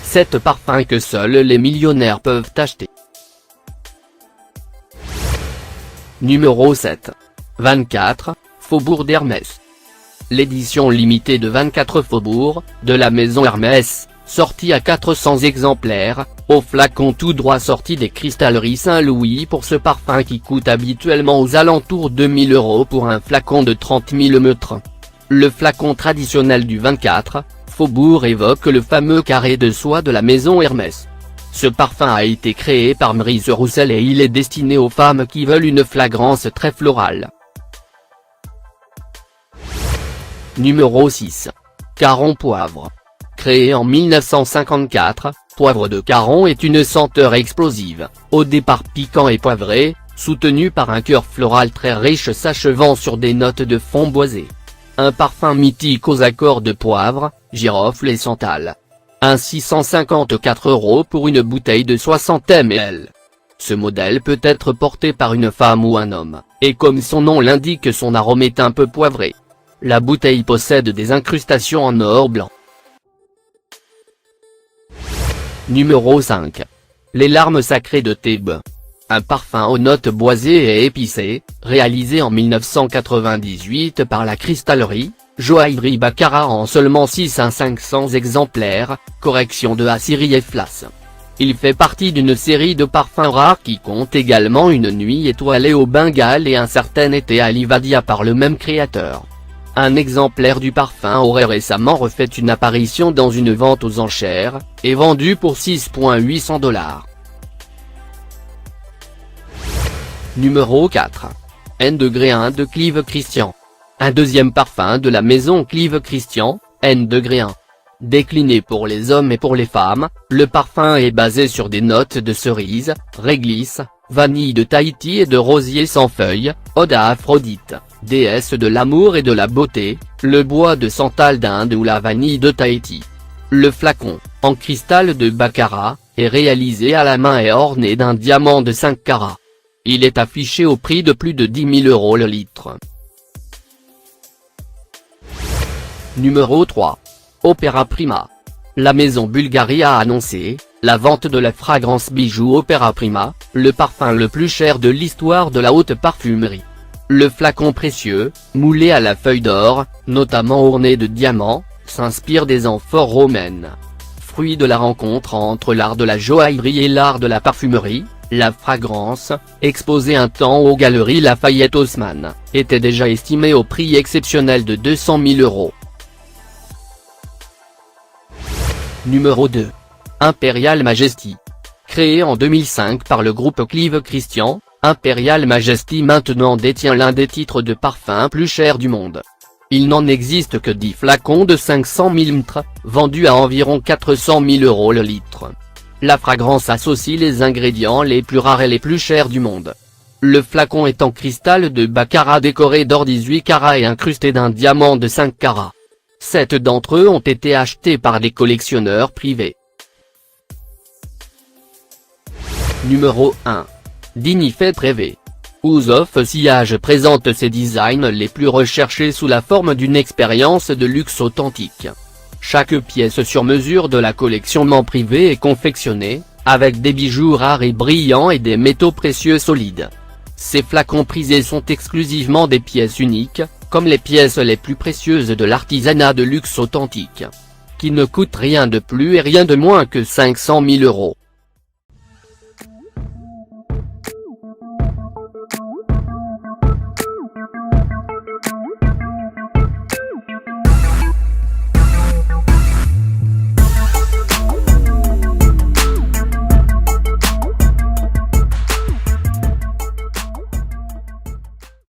7 parfums que seuls les millionnaires peuvent acheter. Numéro 7. 24, Faubourg d'Hermès. L'édition limitée de 24 Faubourg, de la maison Hermès, sortie à 400 exemplaires, au flacon tout droit sorti des cristalleries Saint-Louis pour ce parfum qui coûte habituellement aux alentours de 1000 € pour un flacon de 30 millilitres. Le flacon traditionnel du 24, Faubourg évoque le fameux carré de soie de la maison Hermès. Ce parfum a été créé par Maryse Roussel et il est destiné aux femmes qui veulent une fragrance très florale. Numéro 6. Caron Poivre. Créé en 1954, Poivre de Caron est une senteur explosive, au départ piquant et poivré, soutenu par un cœur floral très riche s'achevant sur des notes de fond boisé. Un parfum mythique aux accords de poivre, girofle et santal. Ainsi 154 € pour une bouteille de 60 ml. Ce modèle peut être porté par une femme ou un homme, et comme son nom l'indique son arôme est un peu poivré. La bouteille possède des incrustations en or blanc. Numéro 5. Les larmes sacrées de Thèbes. Un parfum aux notes boisées et épicées, réalisé en 1998 par la cristallerie, Joaillerie Baccarat en seulement 6 à 500 exemplaires, correction de Assiri et Flas. Il fait partie d'une série de parfums rares qui compte également une nuit étoilée au Bengale et un certain été à Livadia par le même créateur. Un exemplaire du parfum aurait récemment refait une apparition dans une vente aux enchères, et vendu pour 6,800 $. Numéro 4. N°1 de Clive Christian. Un deuxième parfum de la maison Clive Christian, N°1. Décliné pour les hommes et pour les femmes, le parfum est basé sur des notes de cerise, réglisse, vanille de Tahiti et de rosier sans feuilles, ode à Aphrodite, déesse de l'amour et de la beauté, le bois de santal d'Inde ou la vanille de Tahiti. Le flacon, en cristal de Baccarat, est réalisé à la main et orné d'un diamant de 5 carats. Il est affiché au prix de plus de 10 000 € le litre. Numéro 3. Opera Prima. La maison Bulgari a annoncé la vente de la fragrance bijou Opera Prima, le parfum le plus cher de l'histoire de la haute parfumerie. Le flacon précieux, moulé à la feuille d'or, notamment orné de diamants, s'inspire des amphores romaines. Fruit de la rencontre entre l'art de la joaillerie et l'art de la parfumerie, la fragrance, exposée un temps aux Galeries Lafayette Haussmann, était déjà estimée au prix exceptionnel de 200 000 €. Numéro 2. Imperial Majesty. Créé en 2005 par le groupe Clive Christian, Imperial Majesty maintenant détient l'un des titres de parfum plus chers du monde. Il n'en existe que 10 flacons de 500 ml, vendus à environ 400 000 € le litre. La fragrance associe les ingrédients les plus rares et les plus chers du monde. Le flacon est en cristal de Baccarat décoré d'or 18 carats et incrusté d'un diamant de 5 carats. 7 d'entre eux ont été achetés par des collectionneurs privés. Numéro 1. Dini Fête Rêvée. House of Sillage présente ses designs les plus recherchés sous la forme d'une expérience de luxe authentique. Chaque pièce sur mesure de la collection ment privée est confectionnée, avec des bijoux rares et brillants et des métaux précieux solides. Ces flacons prisés sont exclusivement des pièces uniques, comme les pièces les plus précieuses de l'artisanat de luxe authentique, qui ne coûtent rien de plus et rien de moins que 500 000 €.